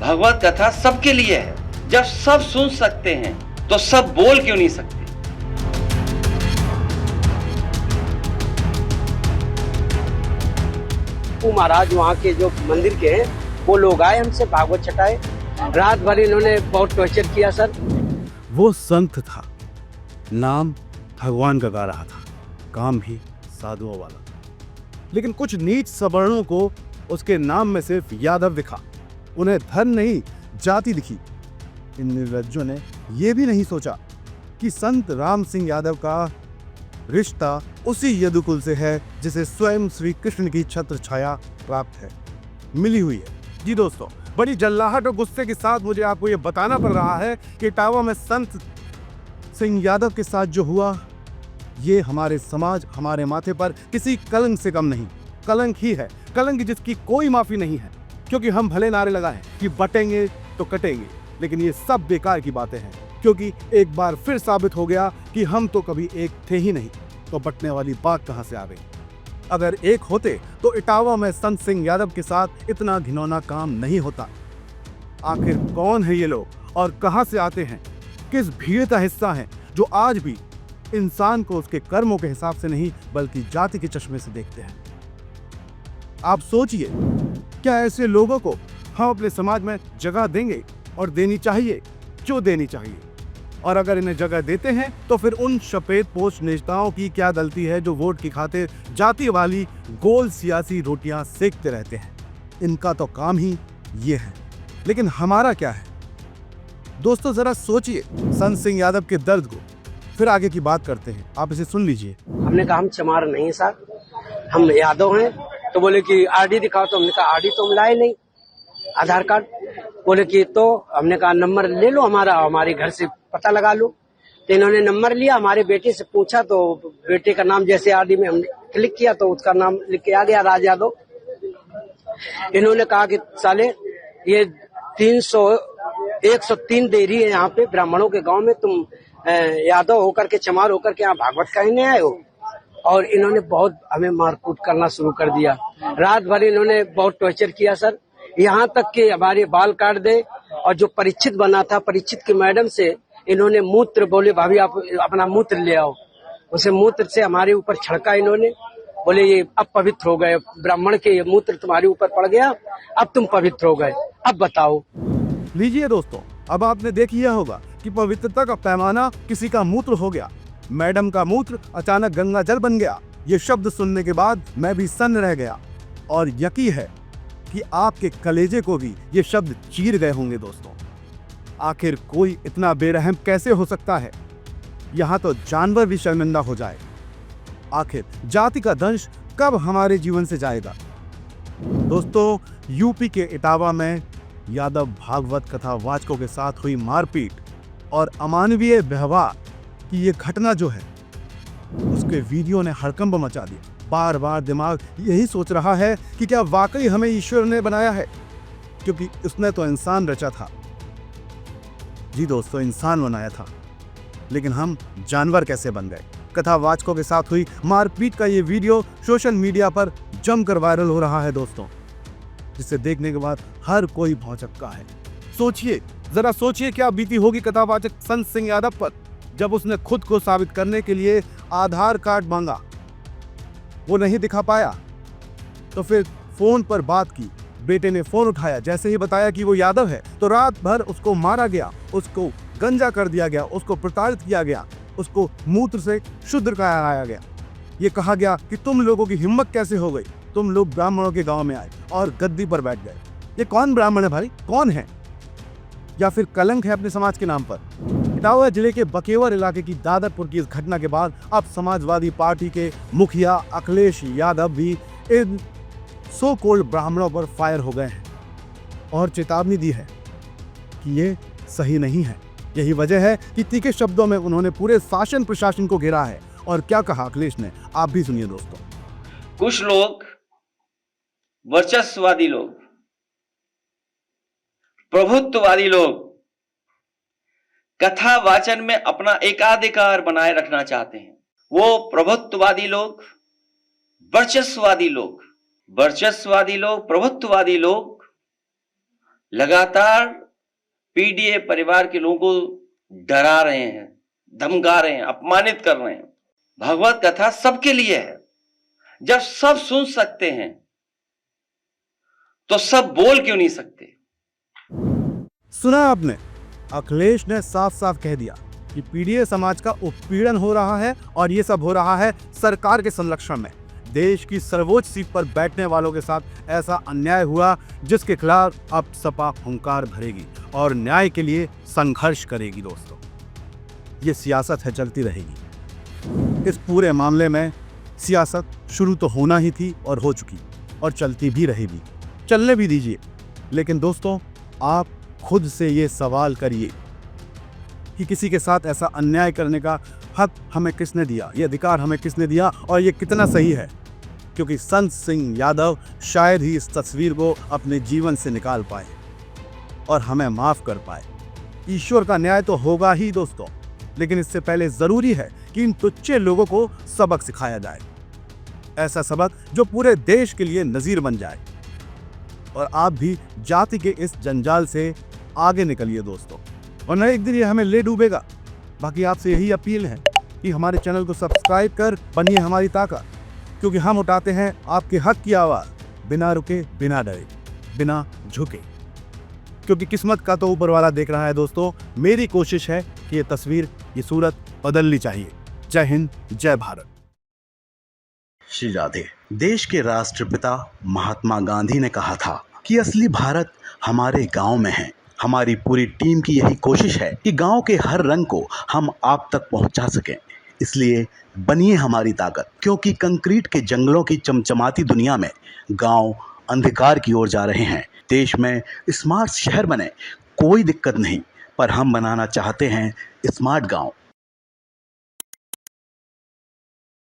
भगवत कथा सबके लिए है। जब सब सुन सकते हैं तो सब बोल क्यों नहीं सकते? वो महाराज वहाँ के जो मंदिर के हैं वो लोग आए हमसे भागवत छटाए, रात भर इन्होंने बहुत टॉर्चर किया सर। वो संत था, नाम भगवान का गा रहा था, काम भी साधुओं वाला, लेकिन कुछ नीच सवर्णों को उसके नाम में सिर्फ यादव दिखा। उन्हें धन नहीं जाति दिखी। इन निर्लज्जों ने यह भी नहीं सोचा कि संत राम सिंह यादव का रिश्ता उसी यदुकुल से है जिसे स्वयं श्री कृष्ण की छत्र छाया प्राप्त है, मिली हुई है। जी दोस्तों, बड़ी जल्लाहट और गुस्से के साथ मुझे आपको यह बताना पड़ रहा है कि इटावा में संत सिंह यादव के साथ जो हुआ, ये हमारे समाज, हमारे माथे पर किसी कलंक से कम नहीं, कलंक ही है, कलंक जिसकी कोई माफी नहीं है। क्योंकि हम भले नारे लगाएं कि बटेंगे तो कटेंगे, लेकिन ये सब बेकार की बातें हैं, क्योंकि एक बार फिर साबित हो गया कि हम तो कभी एक थे ही नहीं, तो बटने वाली बात कहां से आ गई। अगर एक होते तो इटावा में संत सिंह यादव के साथ इतना घिनौना काम नहीं होता। आखिर कौन है ये लोग और कहां से आते हैं? किस भीड़ का हिस्सा हैं जो आज भी इंसान को उसके कर्मों के हिसाब से नहीं बल्कि जाति के चश्मे से देखते हैं? आप सोचिए, क्या ऐसे लोगों को हम अपने समाज में जगह देंगे? और देनी चाहिए, क्यों देनी चाहिए? और अगर इन्हें जगह देते हैं तो फिर उन सफेद पोस्ट नेताओं की क्या गलती है जो वोट की खातिर जाति वाली गोल सियासी रोटियां सेकते रहते हैं? इनका तो काम ही ये है, लेकिन हमारा क्या है? दोस्तों जरा सोचिए संत सिंह यादव के दर्द को, फिर आगे की बात करते हैं, आप इसे सुन लीजिए। हमने कहा हम चमार नहीं साहब, हम यादव हैं। तो बोले कि आरडी दिखाओ, तो हमने कहा आरडी तो हम लाए नहीं, आधार कार्ड। बोले कि तो हमने कहा नंबर ले लो हमारा, हमारे घर से पता लगा लो। तो इन्होंने नंबर लिया, हमारे बेटे से पूछा तो बेटे का नाम जैसे आरडी में हमने क्लिक किया तो उसका नाम लिख के आ गया, राज यादव। इन्होंने कहा कि साले ये 103 डेयरी है यहाँ पे ब्राह्मणों के गांव में, तुम यादव होकर के, चमार होकर के यहाँ भागवत कहने आए हो। और इन्होंने बहुत हमें मारकूट करना शुरू कर दिया। रात भर इन्होंने बहुत टॉर्चर किया सर, यहाँ तक कि हमारे बाल काट दे। और जो परीक्षित बना था, परीक्षित की मैडम से इन्होंने मूत्र, बोले भाभी आप अपना मूत्र ले आओ, उसे मूत्र से हमारे ऊपर छड़का इन्होंने। बोले ये अब पवित्र हो गए, ब्राह्मण के ये मूत्र तुम्हारे ऊपर पड़ गया, अब तुम पवित्र हो गए, अब बताओ। लीजिए दोस्तों, अब आपने देख लिया होगा कि पवित्रता का पैमाना किसी का मूत्र हो गया। मैडम का मूत्र अचानक गंगा जल बन गया। ये शब्द सुनने के बाद मैं भी सन्न रह गया, और यकीन है कि आपके कलेजे को भी ये शब्द चीर गए होंगे। दोस्तों, आखिर कोई इतना बेरहम कैसे हो सकता है? यहाँ तो जानवर भी शर्मिंदा हो जाए। आखिर जाति का दंश कब हमारे जीवन से जाएगा? दोस्तों, यूपी के इटावा में यादव भागवत कथा वाचकों के साथ हुई मारपीट और अमानवीय व्यवहार की ये घटना जो है, उसके वीडियो ने हड़कंप मचा दिया। बार बार दिमाग यही सोच रहा है कि क्या वाकई हमें ईश्वर ने बनाया है, क्योंकि उसने तो इंसान रचा था। जी दोस्तों, इंसान बनाया था, लेकिन हम जानवर कैसे बन गए? कथावाचकों के साथ हुई मारपीट का ये वीडियो सोशल मीडिया पर जमकर वायरल हो रहा है दोस्तों, जिसे देखने के बाद हर कोई भौचक्का है। सोचिए, जरा सोचिए क्या बीती होगी कथावाचक संत सिंह यादव पर जब उसने खुद को साबित करने के लिए आधार कार्ड मांगा, वो नहीं दिखा पाया, तो फिर फोन पर बात की। बेटे ने फोन उठाया, जैसे ही बताया कि वो यादव है तो रात भर उसको मारा गया, उसको गंजा कर दिया गया, उसको प्रताड़ित किया गया, उसको मूत्र से शुद्ध कराया गया। ये कहा गया कि तुम लोगों की हिम्मत कैसे हो गई, तुम लोग ब्राह्मणों के गांव में आए और गद्दी पर बैठ गए। ये कौन ब्राह्मण है भाई, कौन है? या फिर कलंक है अपने समाज के नाम पर? इटावा जिले के बकेवर इलाके की दादरपुर की इस घटना के बाद अब समाजवादी पार्टी के मुखिया अखिलेश यादव भी इन सो कॉल्ड ब्राह्मणों पर फायर हो गए हैं और चेतावनी दी है कि ये सही नहीं है। यही वजह है कि तीखे शब्दों में उन्होंने पूरे शासन प्रशासन को घेरा है। और क्या कहा अखिलेश ने, आप भी सुनिए दोस्तों। कुछ लोग, वर्चस्ववादी लोग, प्रभुत्ववादी लोग कथा वाचन में अपना एकाधिकार बनाए रखना चाहते हैं। वो प्रभुत्ववादी लोग, वर्चस्ववादी लोग, प्रभुत्ववादी लोग लगातार पीडीए परिवार के लोगों को डरा रहे हैं, धमका रहे हैं, अपमानित कर रहे हैं। भगवत कथा सबके लिए है। जब सब सुन सकते हैं तो सब बोल क्यों नहीं सकते? सुना आपने, अखिलेश ने साफ साफ कह दिया कि पीडीए समाज का उत्पीड़न हो रहा है और ये सब हो रहा है सरकार के संरक्षण में। देश की सर्वोच्च सीट पर बैठने वालों के साथ ऐसा अन्याय हुआ जिसके खिलाफ अब सपा हुंकार भरेगी और न्याय के लिए संघर्ष करेगी। दोस्तों, ये सियासत है, चलती रहेगी। इस पूरे मामले में सियासत शुरू तो होना ही थी और हो चुकी और चलती भी रहेगी, चलने भी दीजिए। लेकिन दोस्तों, आप खुद से ये सवाल करिए कि किसी के साथ ऐसा अन्याय करने का हक हमें किसने दिया, ये अधिकार हमें किसने दिया और ये कितना सही है? क्योंकि संत सिंह यादव शायद ही इस तस्वीर को अपने जीवन से निकाल पाए और हमें माफ कर पाए। ईश्वर का न्याय तो होगा ही दोस्तों, लेकिन इससे पहले जरूरी है कि इन तुच्छे लोगों को सबक सिखाया जाए, ऐसा सबक जो पूरे देश के लिए नजीर बन जाए। और आप भी जाति के इस जंजाल से आगे निकलिए दोस्तों, वरना एक दिन ये हमें ले डूबेगा। बाकी आपसे यही अपील है कि हमारे चैनल को सब्सक्राइब कर बनिए हमारी ताकत, क्योंकि हम उठाते हैं आपके हक की आवाज़, बिना रुके, बिना डरे, बिना झुके। क्योंकि किस्मत का तो ऊपर वाला देख रहा है दोस्तों। मेरी कोशिश है कि ये तस्वीर, ये सूरत बदलनी चाहिए। जय हिंद, जय भारत। श्री राधे। देश के राष्ट्रपिता महात्मा गांधी ने कहा था कि असली भारत हमारे गांव में है। हमारी पूरी टीम की यही कोशिश है कि गांव के हर रंग को हम आप तक पहुंचा सकें। इसलिए बनिए हमारी ताकत, क्योंकि कंक्रीट के जंगलों की चमचमाती दुनिया में गांव अंधकार की ओर जा रहे हैं। देश में स्मार्ट शहर बने, कोई दिक्कत नहीं, पर हम बनाना चाहते हैं स्मार्ट गांव।